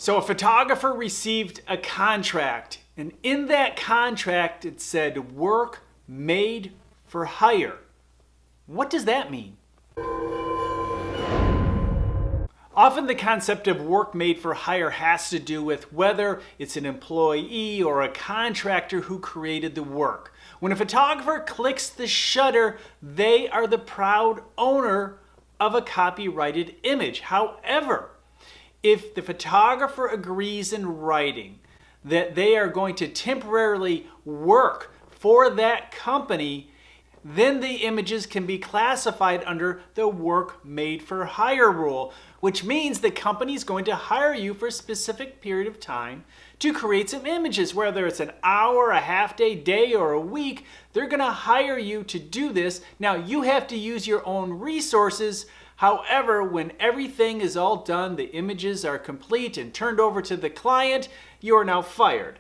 So a photographer received a contract, and in that contract it said work made for hire. What does that mean? Often the concept of work made for hire has to do with whether it's an employee or a contractor who created the work. When a photographer clicks the shutter, they are the proud owner of a copyrighted image. However, if the photographer agrees in writing that they are going to temporarily work for that company, then the images can be classified under the work made for hire rule, which means the company is going to hire you for a specific period of time to create some images, whether it's an hour, a half day, day, or a week. They're going to hire you to do this. Now, you have to use your own resources. However, when everything is all done, the images are complete and turned over to the client, you are now fired.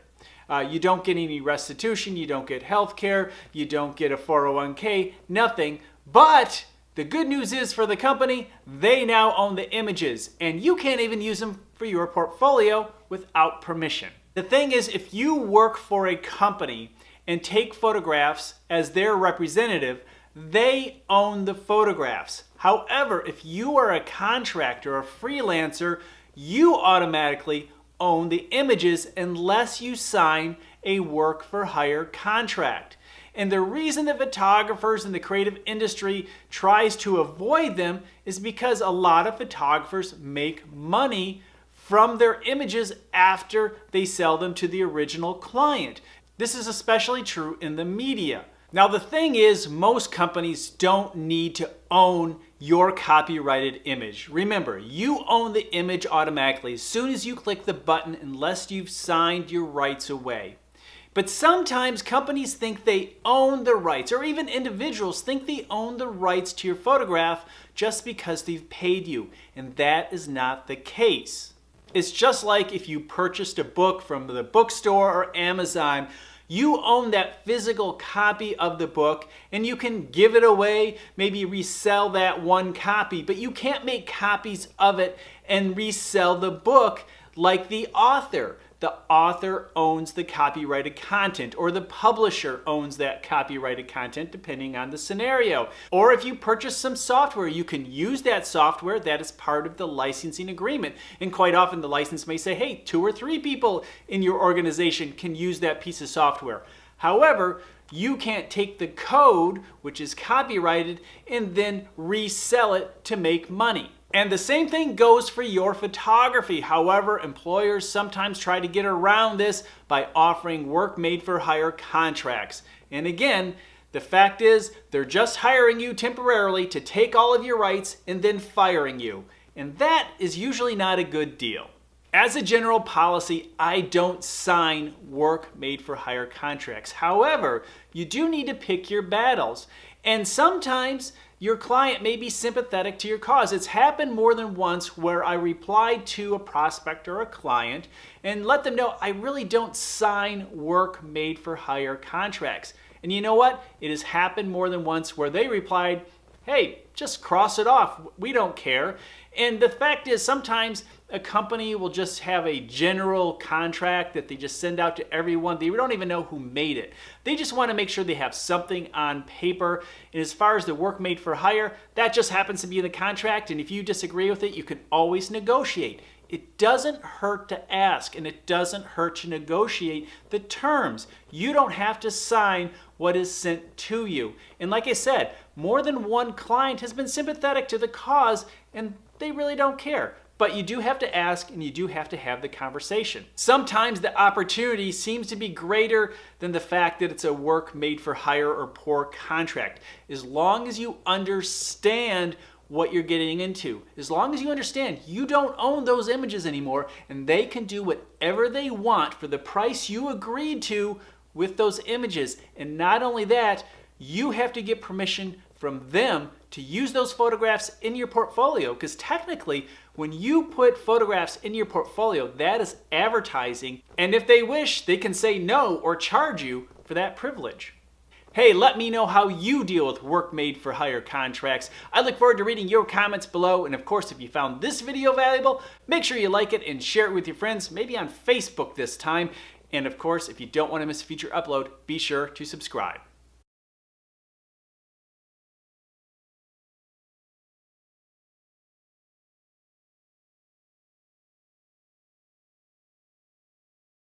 You don't get any restitution, you don't get health care, you don't get a 401k, nothing. But the good news is for the company, they now own the images, and you can't even use them for your portfolio without permission. The thing is, if you work for a company and take photographs as their representative, they own the photographs. However, if you are a contractor or freelancer, you automatically own the images unless you sign a work for hire contract. And the reason that photographers in the creative industry tries to avoid them is because a lot of photographers make money from their images after they sell them to the original client. This is especially true in the media. Now the thing is, most companies don't need to own your copyrighted image. Remember, you own the image automatically as soon as you click the button unless you've signed your rights away. But sometimes companies think they own the rights, or even individuals think they own the rights to your photograph just because they've paid you, and that is not the case. It's just like if you purchased a book from the bookstore or Amazon. You own that physical copy of the book, and you can give it away, maybe resell that one copy, but you can't make copies of it and resell the book like the author. The author owns the copyrighted content, or the publisher owns that copyrighted content, depending on the scenario. Or if you purchase some software, you can use that software. That is part of the licensing agreement. And quite often the license may say, hey, 2 or 3 people in your organization can use that piece of software. However, you can't take the code, which is copyrighted, and then resell it to make money. And the same thing goes for your photography. However, employers sometimes try to get around this by offering work made for hire contracts. And again, the fact is, they're just hiring you temporarily to take all of your rights and then firing you. And that is usually not a good deal. As a general policy, I don't sign work made for hire contracts. However, you do need to pick your battles. And sometimes your client may be sympathetic to your cause. It's happened more than once where I replied to a prospect or a client and let them know I really don't sign work made for hire contracts. And you know what? It has happened more than once where they replied, hey, just cross it off. We don't care. And the fact is, sometimes a company will just have a general contract that they just send out to everyone. They don't even know who made it. They just want to make sure they have something on paper. And as far as the work made for hire, that just happens to be in the contract. And if you disagree with it, you can always negotiate. It doesn't hurt to ask, and it doesn't hurt to negotiate the terms. You don't have to sign what is sent to you. And like I said, more than one client has been sympathetic to the cause, and they really don't care. But you do have to ask, and you do have to have the conversation. Sometimes the opportunity seems to be greater than the fact that it's a work made for hire or poor contract. As long as you understand what you're getting into, as long as you understand you don't own those images anymore, and they can do whatever they want for the price you agreed to with those images. And not only that, you have to get permission from them to use those photographs in your portfolio, because technically when you put photographs in your portfolio, that is advertising, and if they wish, they can say no or charge you for that privilege. Hey, let me know how you deal with work made for hire contracts. I look forward to reading your comments below. And of course, if you found this video valuable, make sure you like it and share it with your friends, maybe on Facebook this time. And of course, if you don't want to miss a future upload, be sure to subscribe.